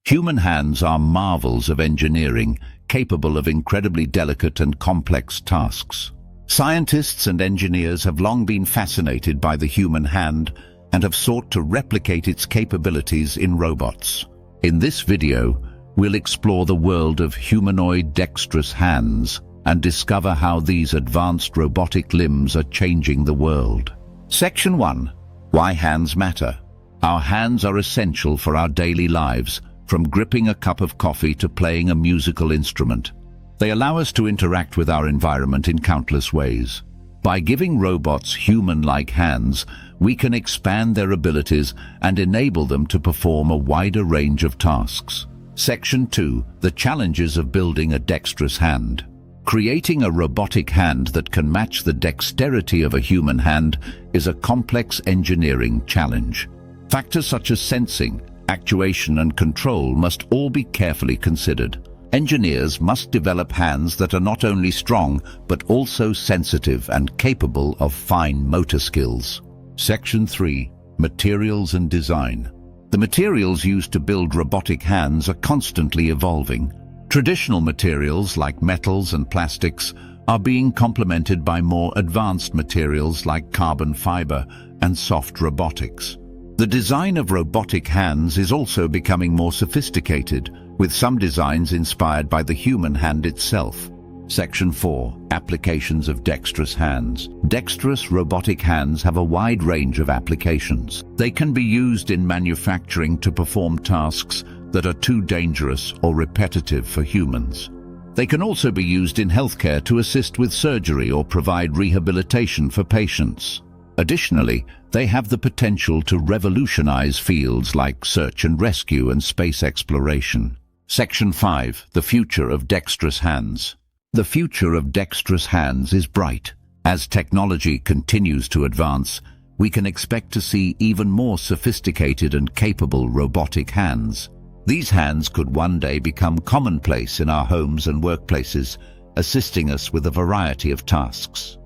Human hands are marvels of engineering, capable of incredibly delicate and complex tasks. Scientists and engineers have long been fascinated by the human hand and have sought to replicate its capabilities in robots. In this video, we'll explore the world of humanoid dexterous hands and discover how these advanced robotic limbs are changing the world. Section 1. Why hands matter. Our hands are essential for our daily lives, from gripping a cup of coffee to playing a musical instrument. They allow us to interact with our environment in countless ways. By giving robots human-like hands, we can expand their abilities and enable them to perform a wider range of tasks. Section 2. The challenges of building a dexterous hand. Creating a robotic hand that can match the dexterity of a human hand is a complex engineering challenge. Factors such as sensing, actuation and control must all be carefully considered. Engineers must develop hands that are not only strong but also sensitive and capable of fine motor skills. Section 3. Materials and design. The materials used to build robotic hands are constantly evolving. Traditional materials like metals and plastics are being complemented by more advanced materials like carbon fiber and soft robotics. The design of robotic hands is also becoming more sophisticated, with some designs inspired by the human hand itself. Section 4. Applications of dexterous hands. Dexterous robotic hands have a wide range of applications. They can be used in manufacturing to perform tasks that are too dangerous or repetitive for humans. They can also be used in healthcare to assist with surgery or provide rehabilitation for patients. Additionally, they have the potential to revolutionize fields like search and rescue and space exploration. Section 5. The future of dexterous hands. The future of dexterous hands is bright. As technology continues to advance, we can expect to see even more sophisticated and capable robotic hands. These hands could one day become commonplace in our homes and workplaces, assisting us with a variety of tasks.